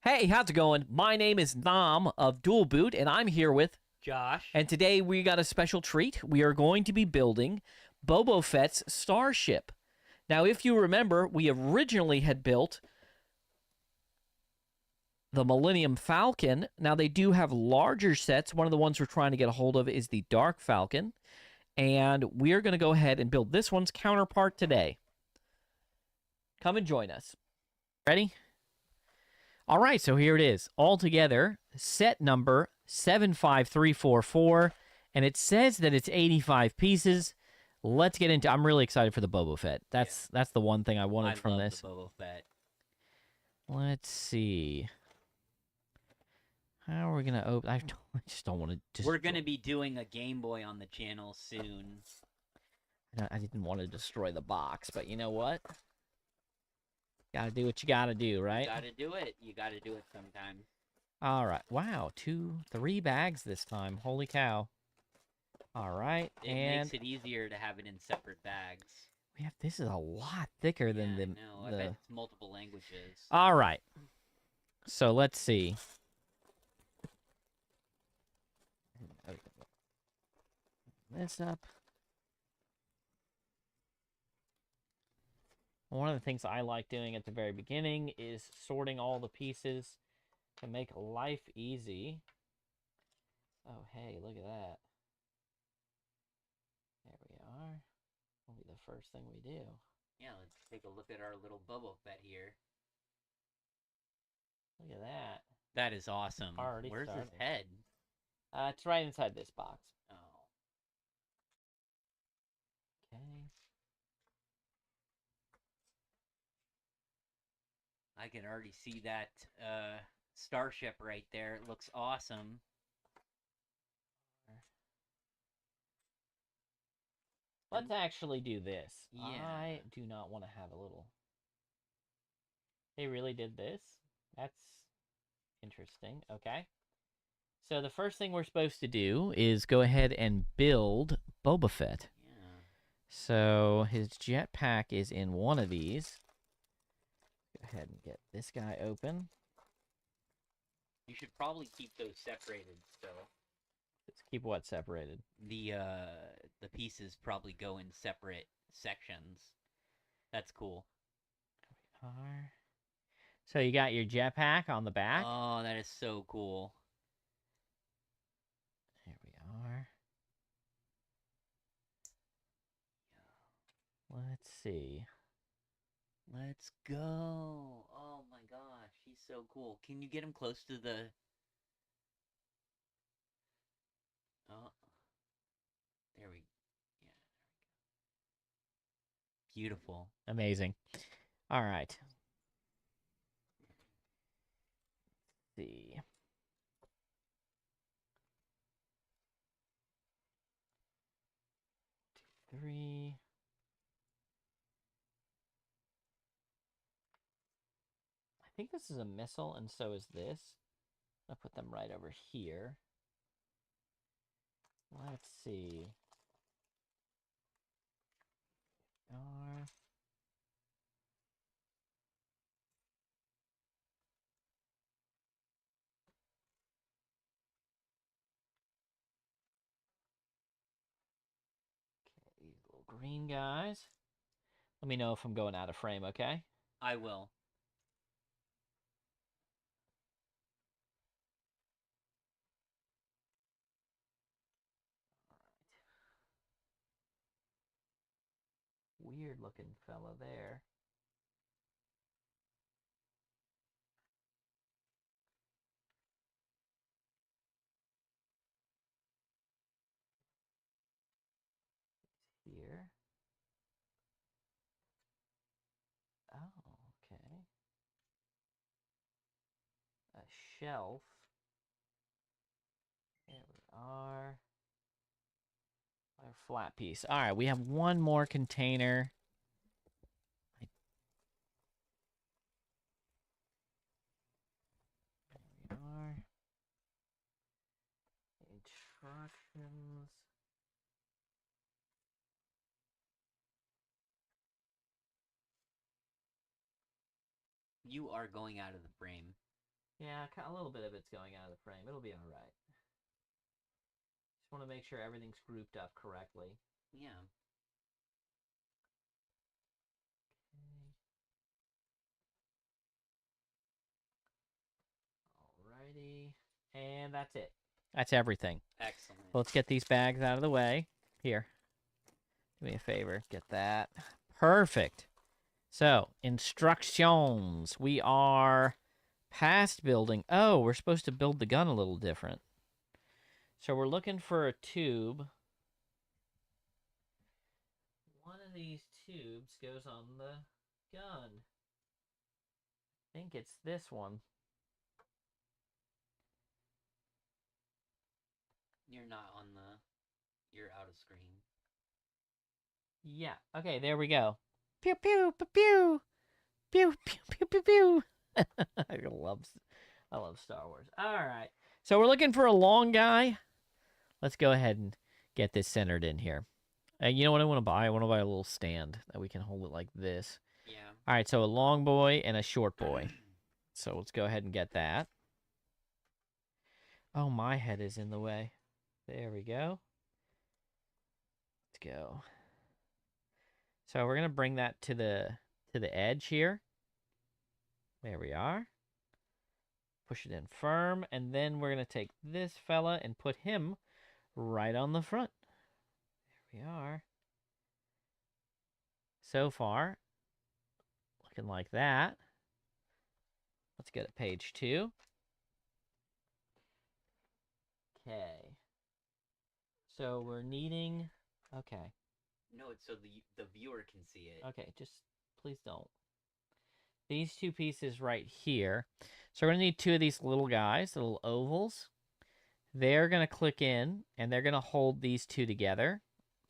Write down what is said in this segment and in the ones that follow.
Hey, how's it going? My name is Nam of Dual Boot, and I'm here with. Josh. And today we got a special treat. We are going to be building Boba Fett's Starship. Now, if you remember, we originally had built the Millennium Falcon. Now, they do have larger sets. One of the ones we're trying to get a hold of is the Dark Falcon. And we're going to go ahead and build this one's counterpart today. Come and join us. Ready? All right, so here it is. All together, set number 75344, and it says that it's 85 pieces. Let's get into. I'm really excited for the Boba Fett. That's the one thing I wanted from this. I love the Boba Fett. Let's see. How are we gonna open? I just don't want to. We're gonna be doing a Game Boy on the channel soon. I didn't want to destroy the box, but you know what? Gotta do what you gotta do, right? You gotta do it. You gotta do it sometime. All right. Wow, 3 bags this time. Holy cow. All right, It makes it easier to have it in separate bags. This is a lot thicker than the. I bet it's multiple languages. All right. So let's see. This up. One of the things I like doing at the very beginning is sorting all the pieces to make life easy. Oh, hey, look at that. There we are. Will be the first thing we do. Yeah, let's take a look at our little Boba Fett here. Look at that. That is awesome. Already Where's started. his head? It's right inside this box. Oh. Okay. I can already see that starship right there. It looks awesome. Let's actually do this. Yeah. I do not want to have a little. They really did this? That's interesting. Okay. So the first thing we're supposed to do is go ahead and build Boba Fett. Yeah. So his jetpack is in one of these. Go ahead and get this guy open. You should probably keep those separated still. Let's keep what separated? The pieces probably go in separate sections. That's cool. So you got your jetpack on the back. Oh, that is so cool. Here we are. Let's see. Let's go. Oh my gosh, he's so cool. Can you get him close to the... Oh. There we... Yeah, there we go. Beautiful. Amazing. All right. Let's see. Two, three. I think this is a missile, and so is this. I'll put them right over here. Let's see. R. Okay, these little green guys. Let me know if I'm going out of frame, okay? I will. Weird looking fella there. Here. Oh, okay. A shelf. There we are. A flat piece. All right, we have one more container. There we are. Instructions. You are going out of the frame. Yeah, a little bit of it's going out of the frame. It'll be all right. Just want to make sure everything's grouped up correctly. Yeah. Alrighty. And that's it. That's everything. Excellent. Well, let's get these bags out of the way. Here. Do me a favor. Get that. Perfect. So, instructions. We are past building. Oh, we're supposed to build the gun a little different. So we're looking for a tube. One of these tubes goes on the gun. I think it's this one. You're not on the... You're out of screen. Yeah. Okay, there we go. Pew, pew, pew, pew. Pew, pew, pew, pew, pew. I love Star Wars. All right. So we're looking for a long guy. Let's go ahead and get this centered in here. You know what I want to buy? I want to buy a little stand that we can hold it like this. Yeah. All right, so a long boy and a short boy. So let's go ahead and get that. Oh, my head is in the way. There we go. Let's go. So we're going to bring that to the edge here. There we are. Push it in firm, and then we're going to take this fella and put him right on the front. There we are. So far, looking like that. Let's go to page 2. Okay. So we're needing... Okay. No, it's so the viewer can see it. Okay, just please don't. These two pieces right here. So we're going to need 2 of these little guys, little ovals. They're going to click in, and they're going to hold these 2 together,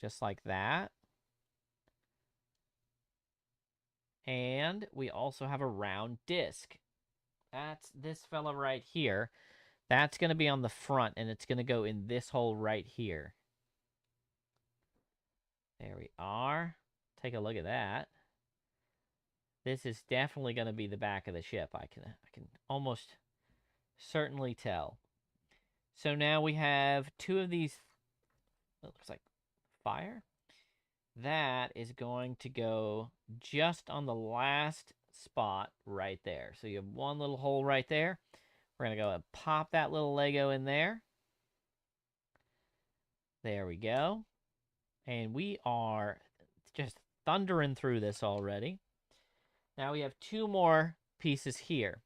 just like that. And we also have a round disc. That's this fella right here. That's going to be on the front, and it's going to go in this hole right here. There we are. Take a look at that. This is definitely going to be the back of the ship. I can almost certainly tell. So now we have 2 of these. It looks like fire. That is going to go just on the last spot right there. So you have one little hole right there. We're going to go and pop that little Lego in there. There we go. And we are just thundering through this already. Now we have 2 more pieces here.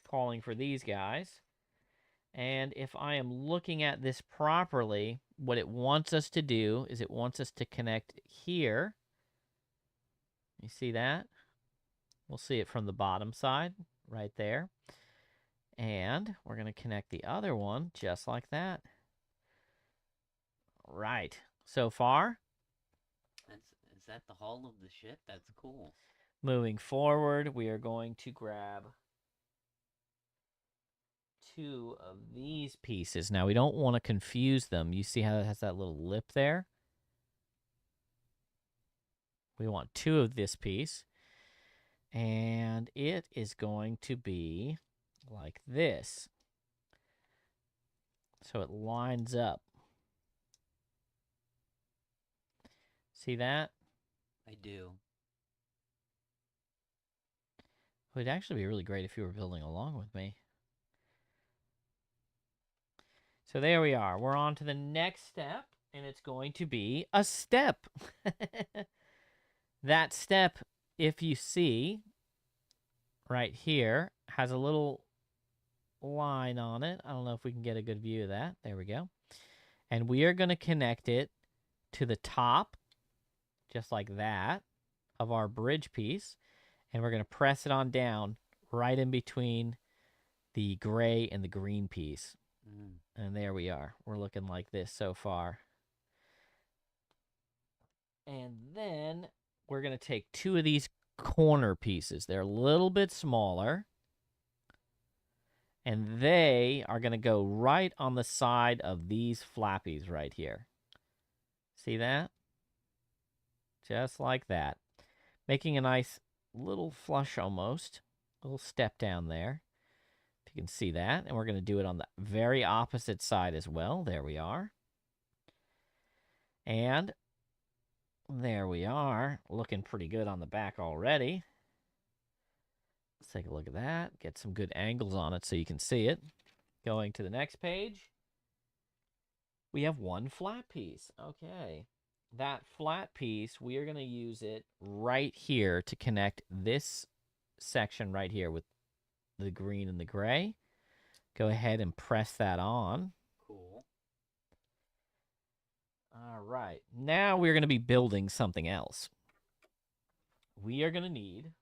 Calling for these guys. And if I am looking at this properly, what it wants us to do is it wants us to connect here. You see that? We'll see it from the bottom side right there. And we're going to connect the other one just like that. Right. So far. Is that the hull of the ship? That's cool. Moving forward, we are going to grab 2 of these pieces. Now, we don't want to confuse them. You see how it has that little lip there? We want 2 of this piece. And it is going to be like this. So it lines up. See that? I do. It would actually be really great if you were building along with me. So there we are. We're on to the next step, and it's going to be a step. That step, if you see, right here, has a little line on it. I don't know if we can get a good view of that. There we go. And we are going to connect it to the top, just like that, of our bridge piece. And we're going to press it on down right in between the gray and the green piece. And there we are. We're looking like this so far. And then we're going to take 2 of these corner pieces. They're a little bit smaller. And they are going to go right on the side of these flappies right here. See that? Just like that. Making a nice little flush almost. Little step down there. If You can see that. And we're going to do it on the very opposite side as well. There we are. And there we are. Looking pretty good on the back already. Let's take a look at that. Get some good angles on it so you can see it. Going to the next page. We have one flat piece. Okay. That flat piece, we are going to use it right here to connect this section right here with the green and the gray. Go ahead and press that on. Cool. All right. Now we're going to be building something else. We are going to need,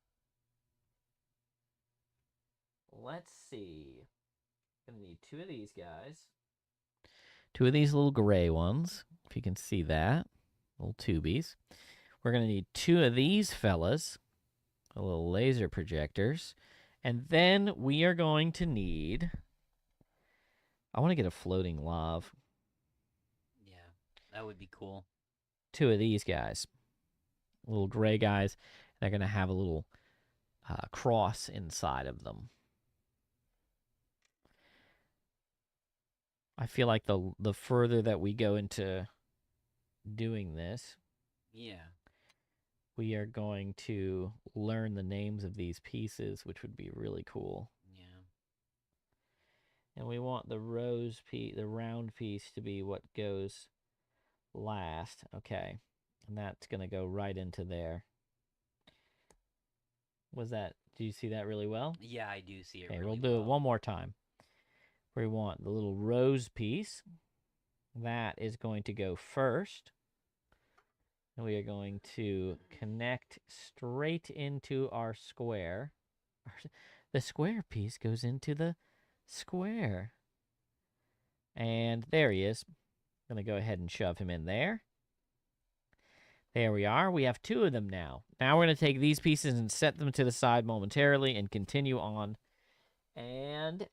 let's see, going to need two of these guys. Two of these little gray ones, if you can see that, little tubies. We're going to need two of these fellas, the little laser projectors. And then we are going to need, I want to get a floating lav. Yeah, that would be cool. Two of these guys, little gray guys. They're going to have a little cross inside of them. I feel like the further that we go into doing this, yeah, we are going to learn the names of these pieces, which would be really cool. Yeah. And we want the the round piece to be what goes last. Okay. And that's going to go right into there. Do you see that really well? Yeah, I do see it Okay, really we'll do it one more time. We want the little rose piece. That is going to go first. And we are going to connect straight into our square. The square piece goes into the square. And there he is. I'm going to go ahead and shove him in there. There we are. We have two of them now. Now we're going to take these pieces and set them to the side momentarily and continue on. And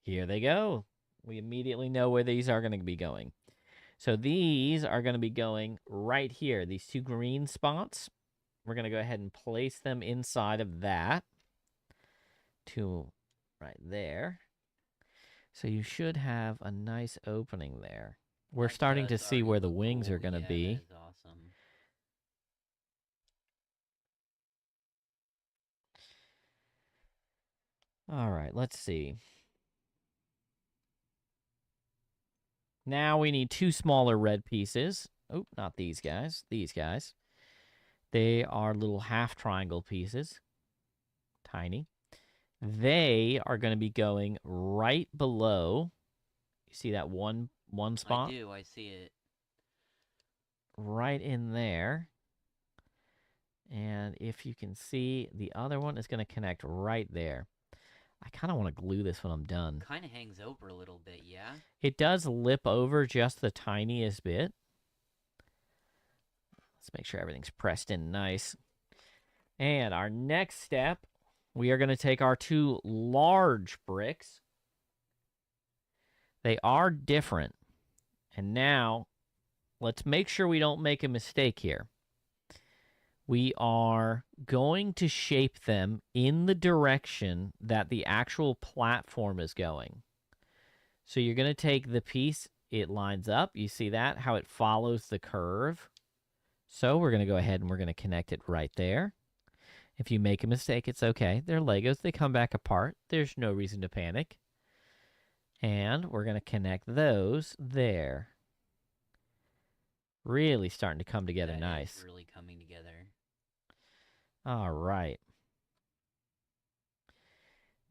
here they go. We immediately know where these are going to be going. So these are going to be going right here. These two green spots. We're going to go ahead and place them inside of that. Two right there. So you should have a nice opening there. We're starting to see where the wings are going to be. That is awesome. All right, let's see. Now we need two smaller red pieces. Oh, not these guys. These guys. They are little half triangle pieces. Tiny. They are going to be going right below. You see that one spot? I do. I see it. Right in there. And if you can see, the other one is going to connect right there. I kind of want to glue this when I'm done. Kind of hangs over a little bit, yeah? It does lip over just the tiniest bit. Let's make sure everything's pressed in nice. And our next step, we are going to take our two large bricks. They are different. And now, let's make sure we don't make a mistake here. We are going to shape them in the direction that the actual platform is going. So you're going to take the piece, it lines up. You see that? How it follows the curve. So we're going to go ahead and we're going to connect it right there. If you make a mistake, it's okay. They're Legos. They come back apart. There's no reason to panic. And we're going to connect those there. Really starting to come together nice. Is really coming together. All right.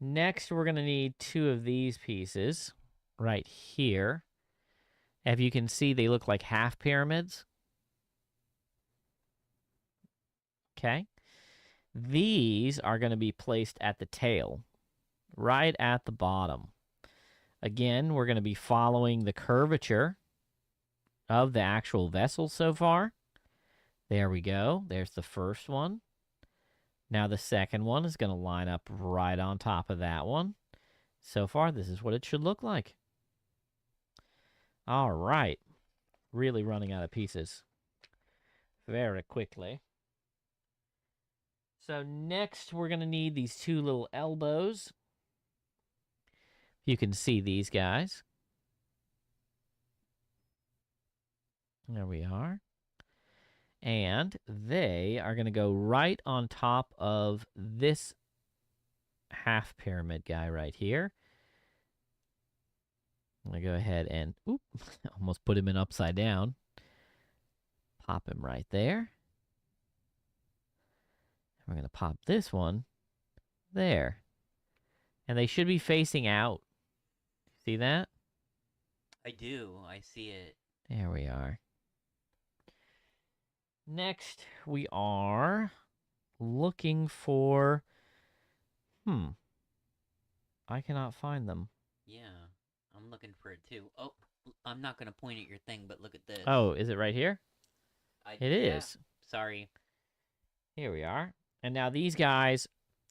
Next, we're going to need two of these pieces right here. If you can see, they look like half pyramids. Okay. These are going to be placed at the tail, right at the bottom. Again, we're going to be following the curvature of the actual vessel so far. There we go. There's the first one. Now the second one is going to line up right on top of that one. So far, this is what it should look like. All right. Really running out of pieces very quickly. So next, we're going to need these two little elbows. You can see these guys. There we are. And they are going to go right on top of this half pyramid guy right here. I'm going to go ahead and, oop, almost put him in upside down. Pop him right there. We're going to pop this one there. And they should be facing out. See that? I do. I see it. There we are. Next, we are looking for... I cannot find them. Yeah. I'm looking for it too. Oh, I'm not going to point at your thing, but look at this. Oh, is it right here? It is. Sorry. Here we are. And now these guys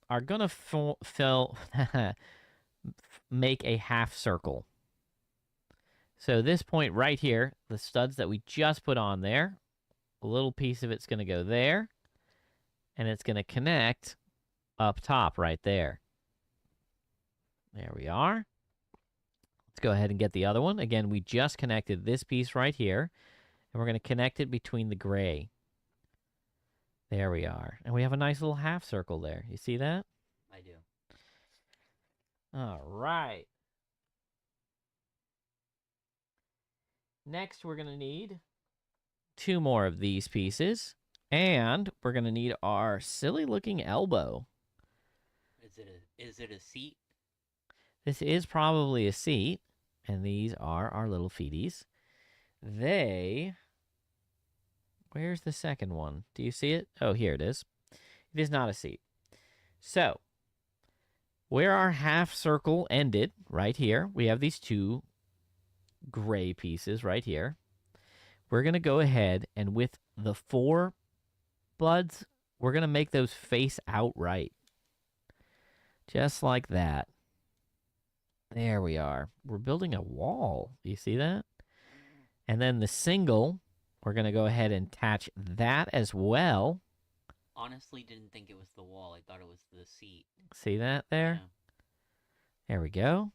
are going to make a half circle. So this point right here, the studs that we just put on there, a little piece of it's going to go there, and it's going to connect up top right there. There we are. Let's go ahead and get the other one. Again, we just connected this piece right here, and we're going to connect it between the gray. There we are. And we have a nice little half circle there. You see that? I do. All right. Next, we're going to need 2 more of these pieces, and we're going to need our silly-looking elbow. Is it a seat? This is probably a seat, and these are our little feeties. Where's the second one? Do you see it? Oh, here it is. It is not a seat. So, where our half circle ended, right here, we have these 2 gray pieces right here. We're going to go ahead and with the 4 buds, we're going to make those face outright. Just like that. There we are. We're building a wall. Do you see that? And then the single, we're going to go ahead and attach that as well. Honestly, didn't think it was the wall. I thought it was the seat. See that there? Yeah. There we go.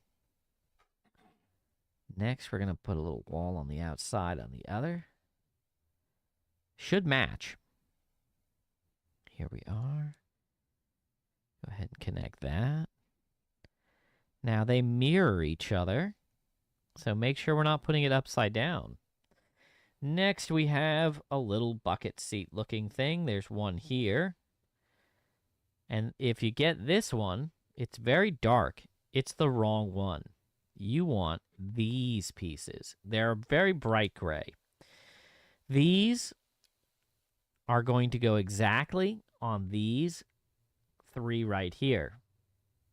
Next, we're going to put a little wall on the outside on the other. Should match. Here we are. Go ahead and connect that. Now they mirror each other, so make sure we're not putting it upside down. Next, we have a little bucket seat looking thing. There's one here. And if you get this one, it's very dark. It's the wrong one. You want these pieces. They're very bright gray. These are going to go exactly on these 3 right here.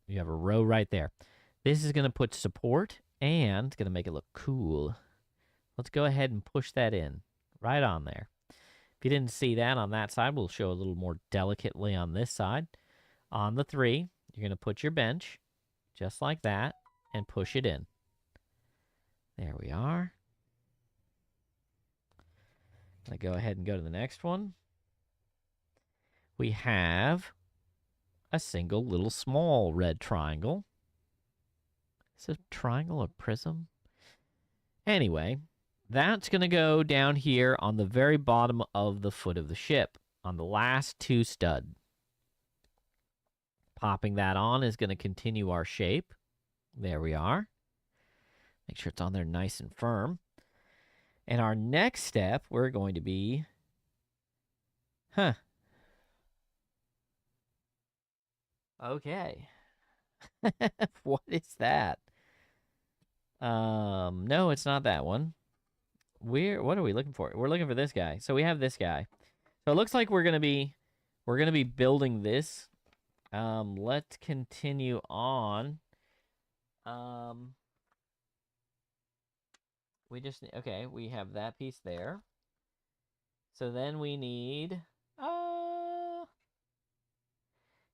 You have a row right there. This is going to put support and going to make it look cool. Let's go ahead and push that in right on there. If you didn't see that on that side, we'll show a little more delicately on this side. On the 3, you're going to put your bench just like that and push it in. There we are. I'm going to go ahead and go to the next one. We have a single little small red triangle. Is it a triangle or prism? Anyway, that's going to go down here on the very bottom of the foot of the ship, on the last 2 stud. Popping that on is going to continue our shape. There we are. Make sure it's on there nice and firm. And our next step, we're going to be... Okay. What is that? No, it's not that one. What are we looking for? We're looking for this guy. So we have this guy. So it looks like we're gonna be building this. Let's continue on. Okay, we have that piece there. So then we need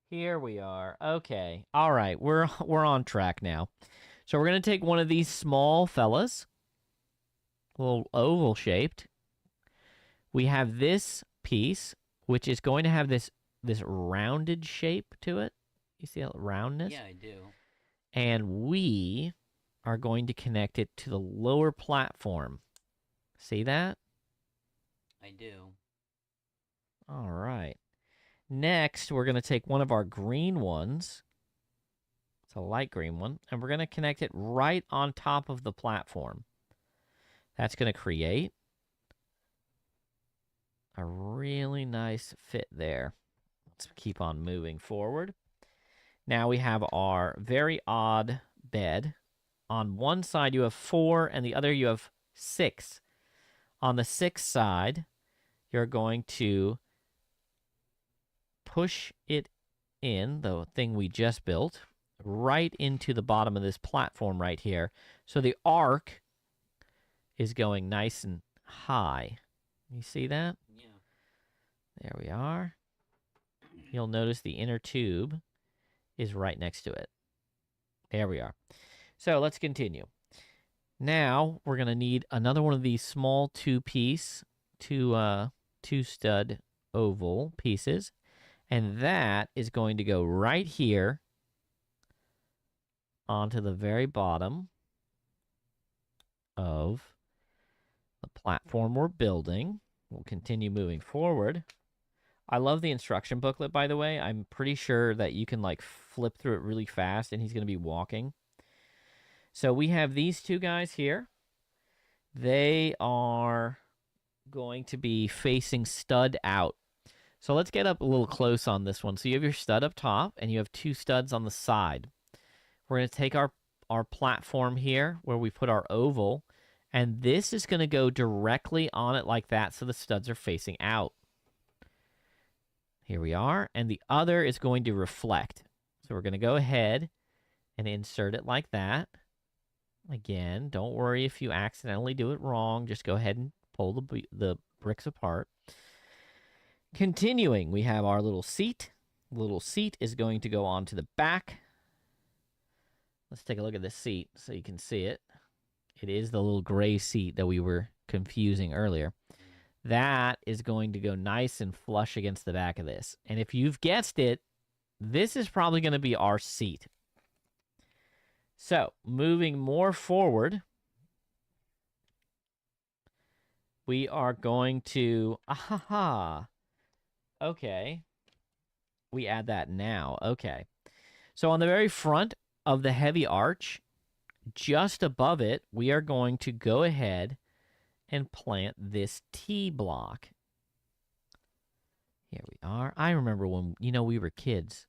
here we are. Okay. All right. We're on track now. So we're going to take one of these small fellas, a little oval shaped. We have this piece, which is going to have this rounded shape to it. You see that roundness? Yeah, I do. And we are going to connect it to the lower platform. See that? I do. All right. Next, we're going to take one of our green ones. It's a light green one. And we're going to connect it right on top of the platform. That's going to create a really nice fit there. Let's keep on moving forward. Now we have our very odd bed. On one side, you have 4, and the other, you have 6. On the 6th side, you're going to push it in, the thing we just built, right into the bottom of this platform right here. So the arc is going nice and high. You see that? Yeah. There we are. You'll notice the inner tube is right next to it. There we are. So let's continue. Now we're going to need another one of these small two-piece, two-stud oval pieces. And that is going to go right here onto the very bottom of the platform we're building. We'll continue moving forward. I love the instruction booklet, by the way. I'm pretty sure that you can like flip through it really fast and he's going to be walking. So we have these two guys here. They are going to be facing stud out. So let's get up a little close on this one. So you have your stud up top and you have 2 studs on the side. We're going to take our platform here where we put our oval, and this is going to go directly on it like that so the studs are facing out. Here we are, and the other is going to reflect. So we're going to go ahead and insert it like that. Again, don't worry if you accidentally do it wrong. Just go ahead and pull the bricks apart. Continuing, we have our little seat. The little seat is going to go onto the back. Let's take a look at this seat so you can see it. It is the little gray seat that we were confusing earlier. That is going to go nice and flush against the back of this. And if you've guessed it, this is probably going to be our seat. So, moving more forward, we are going to... Okay. We add that now. Okay. So on the very front of the heavy arch, just above it, we are going to go ahead and plant this T block. Here we are. I remember when, we were kids.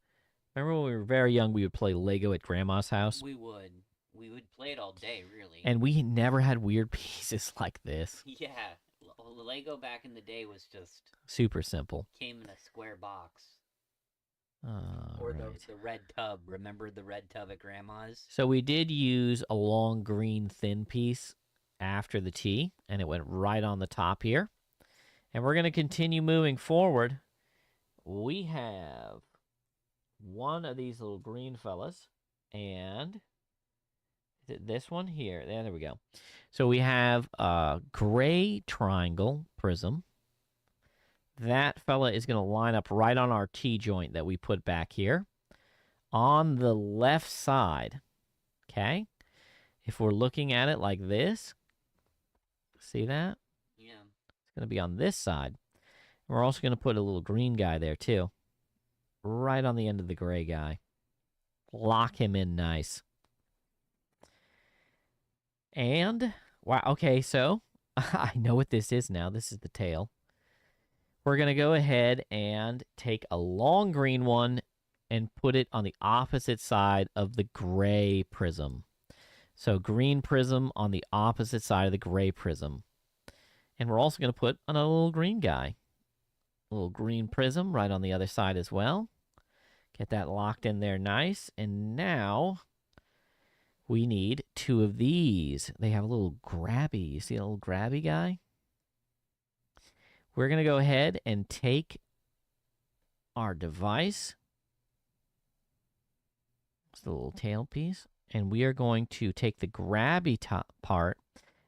Remember when we were very young, we would play Lego at Grandma's house? We would. We would play it all day, really. And we never had weird pieces like this. Yeah. Lego back in the day was just... super simple. Came in a square box. Or the red tub. Remember the red tub at Grandma's? So we did use a long green thin piece after the T, and it went right on the top here. And we're going to continue moving forward. We have one of these little green fellas, and this one here. There we go. So we have a gray triangle prism. That fella is going to line up right on our T-joint that we put back here on the left side, okay? If we're looking at it like this, see that? Yeah. It's going to be on this side. And we're also going to put a little green guy there, too, right on the end of the gray guy. Lock him in nice. And, wow, okay, so I know what this is now. This is the tail. We're going to go ahead and take a long green one and put it on the opposite side of the gray prism. So green prism on the opposite side of the gray prism. And we're also going to put another little green guy. A little green prism right on the other side as well. Get that locked in there nice. And now we need 2 of these. They have a little grabby. You see a little grabby guy? We're going to go ahead and take our device. It's the little tail piece. And we are going to take the grabby top part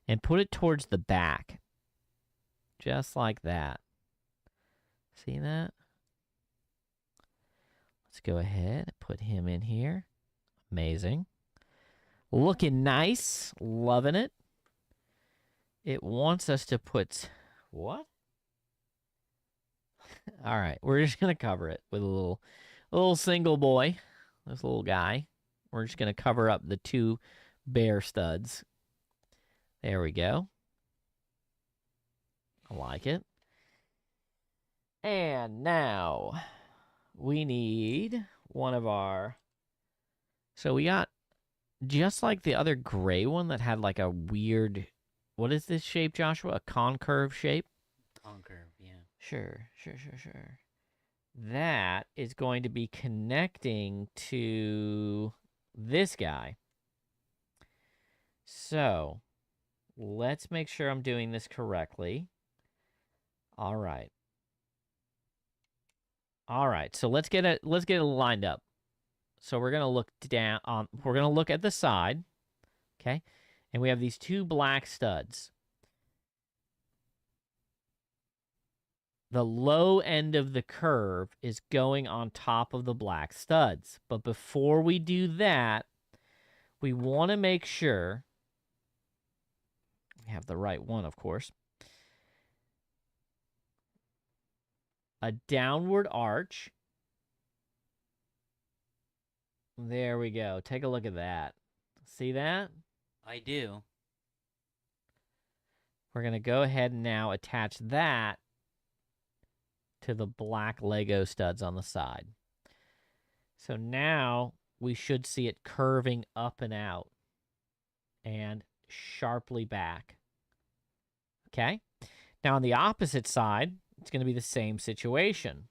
and put it towards the back. Just like that. See that? Let's go ahead and put him in here. Amazing. Looking nice. Loving it. It wants us to put... What? All right. We're just going to cover it with a little single boy. This little guy. We're just going to cover up the 2 bare studs. There we go. I like it. And now we need one of our... So we got just like the other gray one that had like a weird... What is this shape, Joshua? A concurve shape? Concurve, yeah. Sure. That is going to be connecting to this guy. So let's make sure I'm doing this correctly. All right. So let's get it lined up. So we're gonna look down. We're gonna look at the side. Okay, and we have these 2 black studs. The low end of the curve is going on top of the black studs. But before we do that, we want to make sure we have the right one, of course. A downward arch. There we go. Take a look at that. See that? I do. We're going to go ahead and now attach that to the black Lego studs on the side. So now we should see it curving up and out and sharply back. Okay? Now on the opposite side, it's going to be the same situation.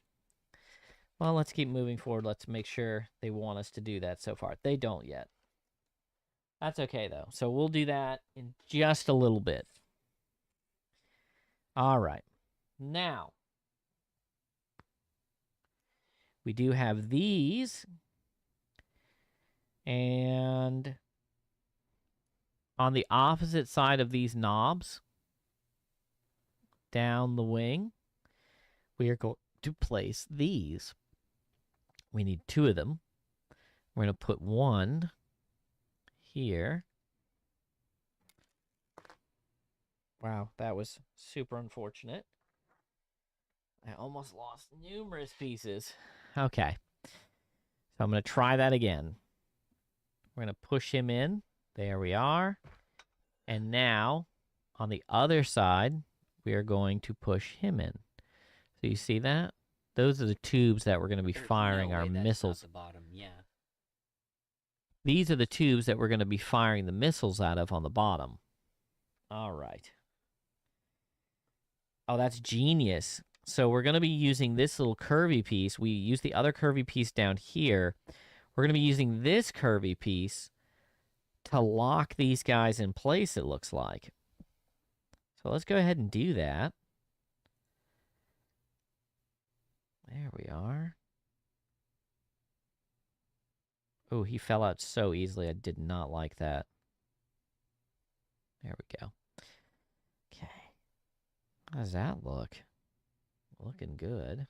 Well, let's keep moving forward. Let's make sure they want us to do that so far. They don't yet. That's okay, though. So we'll do that in just a little bit. All right. Now, we do have these. And on the opposite side of these knobs, down the wing, we are going to place these. We need 2 of them. We're going to put one here. Wow, that was super unfortunate. I almost lost numerous pieces. Okay. So I'm going to try that again. We're going to push him in. There we are. And now, on the other side, we are going to push him in. So you see that? Those are the tubes that we're going to be firing our missiles. At the bottom, yeah. These are the tubes that we're going to be firing the missiles out of on the bottom. All right. Oh, that's genius. So we're going to be using this little curvy piece. We use the other curvy piece down here. We're going to be using this curvy piece to lock these guys in place, it looks like. So let's go ahead and do that. There we are. Oh, he fell out so easily. I did not like that. There we go. Okay. How does that look? Looking good.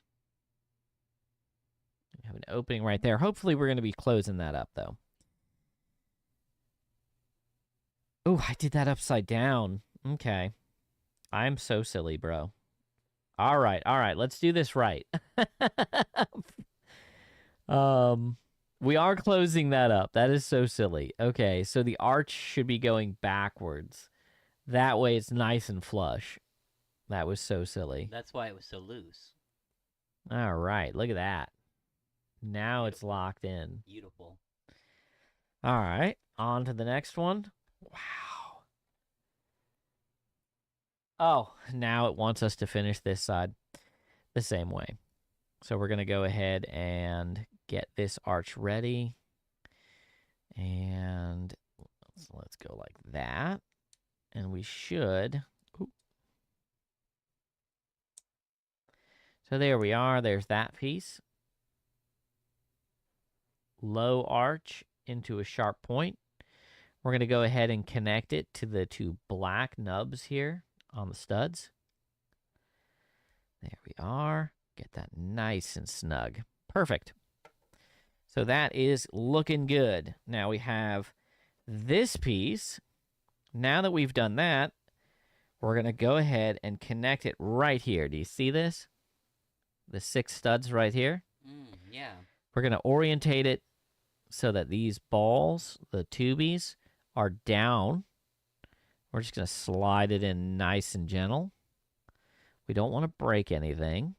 We have an opening right there. Hopefully we're going to be closing that up, though. Oh, I did that upside down. Okay. I'm so silly, bro. All right. Let's do this right. We are closing that up. That is so silly. Okay, so the arch should be going backwards. That way it's nice and flush. That was so silly. That's why it was so loose. All right, look at that. Now it's locked in. Beautiful. All right, on to the next one. Wow. Oh, now it wants us to finish this side the same way. So we're going to go ahead and get this arch ready. And let's go like that. And we should... Ooh. So there we are. There's that piece. Low arch into a sharp point. We're going to go ahead and connect it to the 2 black nubs here on the studs. There we are. Get that nice and snug. Perfect. So that is looking good. Now we have This piece, now that we've done that, we're going to go ahead and connect it right here. Do you see this? The 6 studs right here. Yeah. We're going to orientate it so that these balls, the tubies, are down. We're just going to slide it in nice and gentle. We don't want to break anything.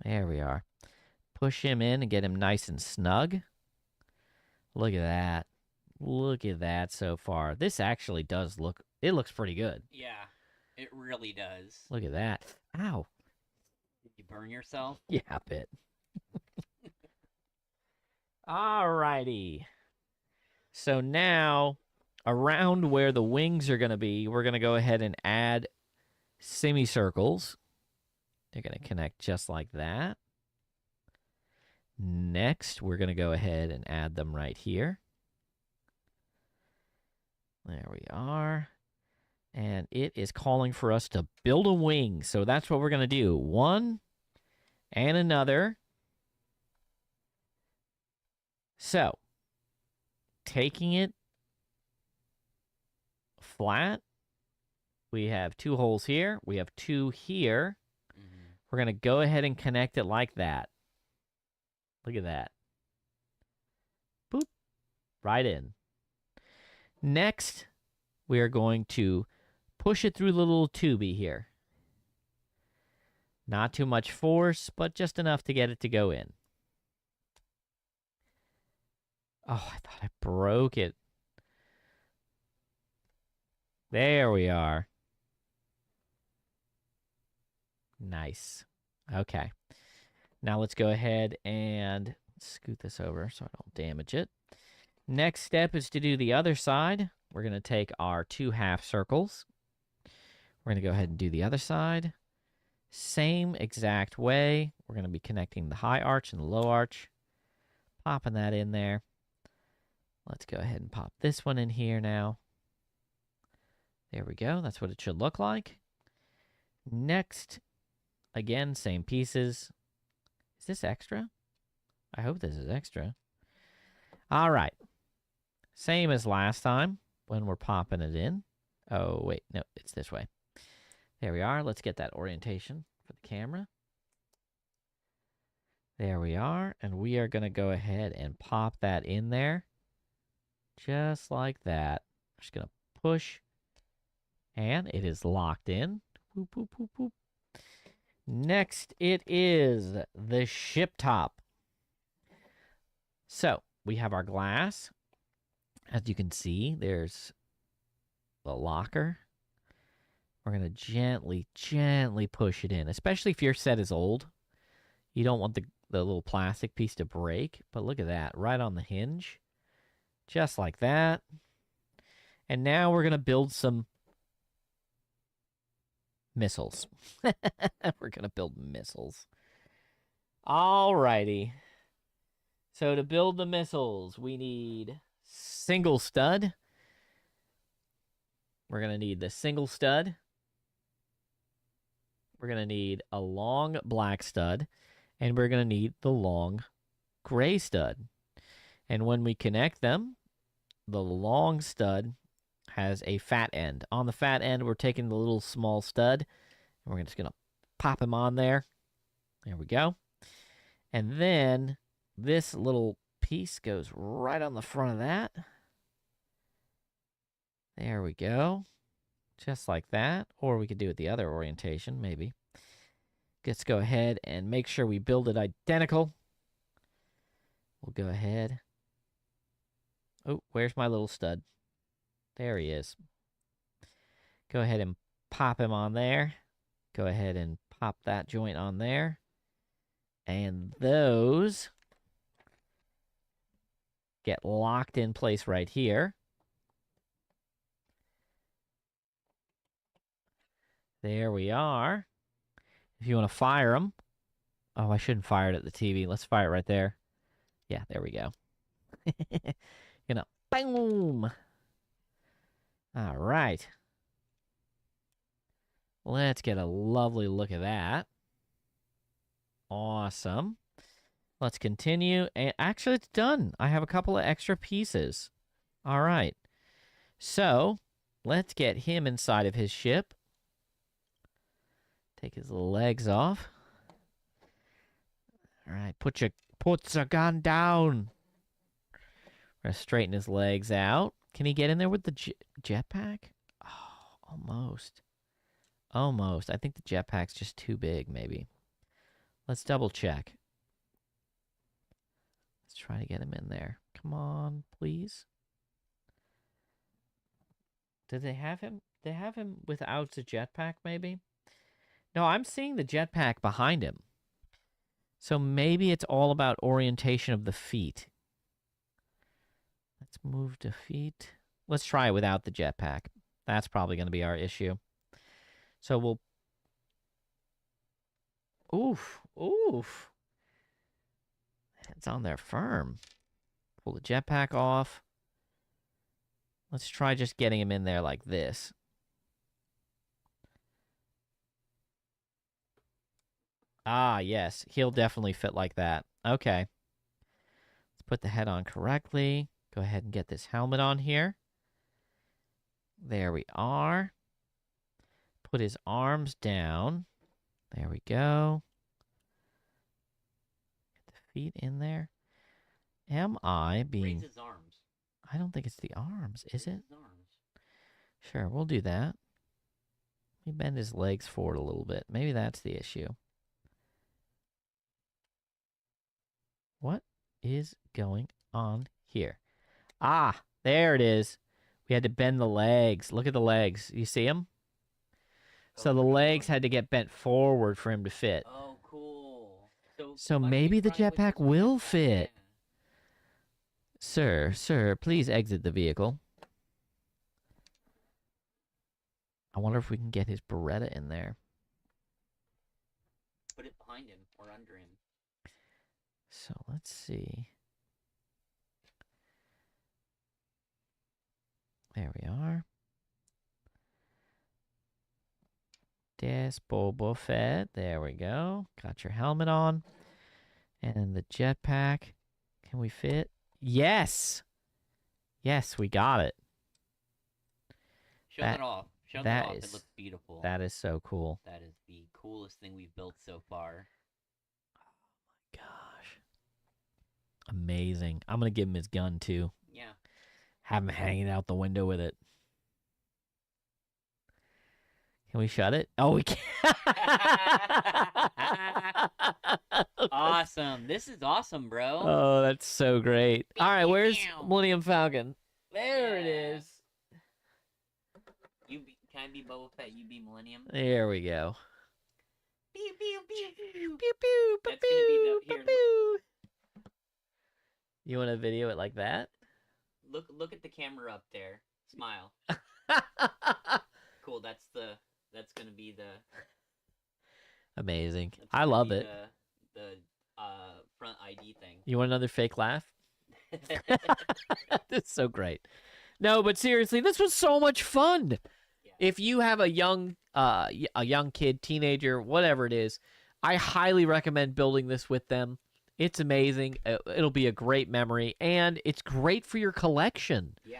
There we are. Push him in and get him nice and snug. Look at that. Look at that so far. This actually does look, it looks pretty good. Yeah, it really does. Look at that. Ow. Did you burn yourself? Yeah, a bit. Alrighty. So now, around where the wings are going to be, we're going to go ahead and add semicircles. They're going to connect just like that. Next, we're going to go ahead and add them right here. There we are. And it is calling for us to build a wing. So that's what we're going to do. One and another. So, taking it flat, we have 2 holes here. We have 2 here. We're going to go ahead and connect it like that. Look at that. Boop. Right in. Next, we are going to push it through the little tubey here. Not too much force, but just enough to get it to go in. Oh, I thought I broke it. There we are. Nice. Okay. Now let's go ahead and scoot this over so I don't damage it. Next step is to do the other side. We're going to take our 2 half circles. We're going to go ahead and do the other side. Same exact way. We're going to be connecting the high arch and the low arch. Popping that in there. Let's go ahead and pop this one in here now. There we go. That's what it should look like. Next, again, same pieces. Is this extra? I hope this is extra. All right. Same as last time when we're popping it in. Oh, wait. No, it's this way. There we are. Let's get that orientation for the camera. There we are. And we are going to go ahead and pop that in there. Just like that. Just going to push. And it is locked in. Boop, boop, boop, boop. Next, it is the ship top. So, we have our glass. As you can see, there's the locker. We're going to gently, gently push it in, especially if your set is old. You don't want the little plastic piece to break, but look at that, right on the hinge. Just like that. And now we're going to build some missiles. We're going to build missiles. Alrighty. So to build the missiles, we need single stud. We're going to need the single stud. We're going to need a long black stud. And we're going to need the long gray stud. And when we connect them, the long stud has a fat end. On the fat end, we're taking the little small stud, and we're just going to pop him on there. There we go. And then this little piece goes right on the front of that. There we go. Just like that. Or we could do it the other orientation, maybe. Let's go ahead and make sure we build it identical. We'll go ahead. Oh, where's my little stud? There he is. Go ahead and pop him on there. Go ahead and pop that joint on there. And those get locked in place right here. There we are. If you want to fire them. Oh, I shouldn't fire it at the TV. Let's fire it right there. Yeah, there we go. You know, boom. All right. Let's get a lovely look at that. Awesome. Let's continue. And actually, it's done. I have a couple of extra pieces. All right. So, let's get him inside of his ship. Take his little legs off. All right, put your gun down. We're gonna straighten his legs out. Can he get in there with the jetpack? Oh, almost. Almost. I think the jetpack's just too big, maybe. Let's double check. Let's try to get him in there. Come on, please. Do they have him? They have him without the jetpack, maybe? No, I'm seeing the jetpack behind him. So maybe it's all about orientation of the feet. Let's move to feet. Let's try it without the jetpack. That's probably going to be our issue. So we'll... Oof. Oof. It's on there firm. Pull the jetpack off. Let's try just getting him in there like this. Ah, yes. He'll definitely fit like that. Okay. Let's put the head on correctly. Go ahead and get this helmet on here. There we are. Put his arms down. There we go. Get the feet in there. Am I being... Raise his arms. I don't think it's the arms, is it? His arms. Sure, we'll do that. Let me bend his legs forward a little bit. Maybe that's the issue. What is going on here? Ah, there it is. We had to bend the legs. Look at the legs. You see them? So the legs had to get bent forward for him to fit. Oh, cool. So maybe the jetpack will fit. Yeah. Sir, please exit the vehicle. I wonder if we can get his Beretta in there. Put it behind him or under him. So let's see. There we are. Des Boba Fett. There we go. Got your helmet on. And the jetpack. Can we fit? Yes! Yes, we got it. Show that off. Show that off. It looks beautiful. That is so cool. That is the coolest thing we've built so far. Oh my gosh. Amazing. I'm going to give him his gun too. Yeah. Have him hanging out the window with it. Can we shut it? Oh, we can. Awesome. This is awesome, bro. Oh, that's so great. All right, where's Millennium Falcon? There it is. Can I be Boba Fett? You be Millennium? There we go. Pew, pew, pew, pew. Pew, pew, That's gonna be the... pew, Here, pew. You want to video it like that? Look at the camera up there. Smile. Cool. That's gonna be the... Amazing. I love it. The front ID thing. You want another fake laugh? That's so great. No, but seriously, this was so much fun. Yeah. If you have a young kid, teenager, whatever it is, I highly recommend building this with them. It's amazing. It'll be a great memory, and it's great for your collection. Yeah.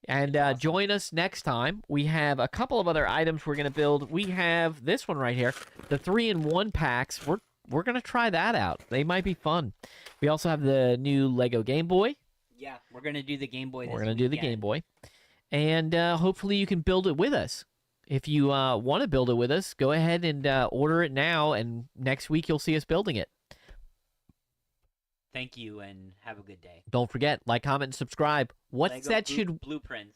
And awesome. Join us next time. We have a couple of other items we're going to build. We have this one right here, the 3-in-1 packs. We're going to try that out. They might be fun. We also have the new Lego Game Boy. Yeah, we're going to do the Game Boy this We're going to do the Game Boy. And hopefully you can build it with us. If you want to build it with us, go ahead and order it now, and next week you'll see us building it. Thank you, and have a good day. Don't forget, like, comment, and subscribe. What's that Blueprints.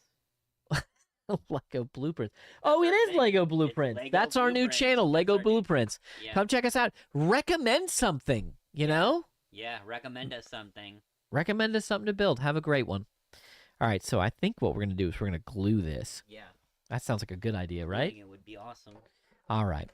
Lego Blueprints. Oh, it is Lego Blueprints. That's our new channel, Lego Blueprints. Yeah. Come check us out. Recommend something, you know? Yeah, recommend us something. Recommend us something to build. Have a great one. All right, so I think what we're going to do is we're going to glue this. Yeah. That sounds like a good idea, right? I think it would be awesome. All right.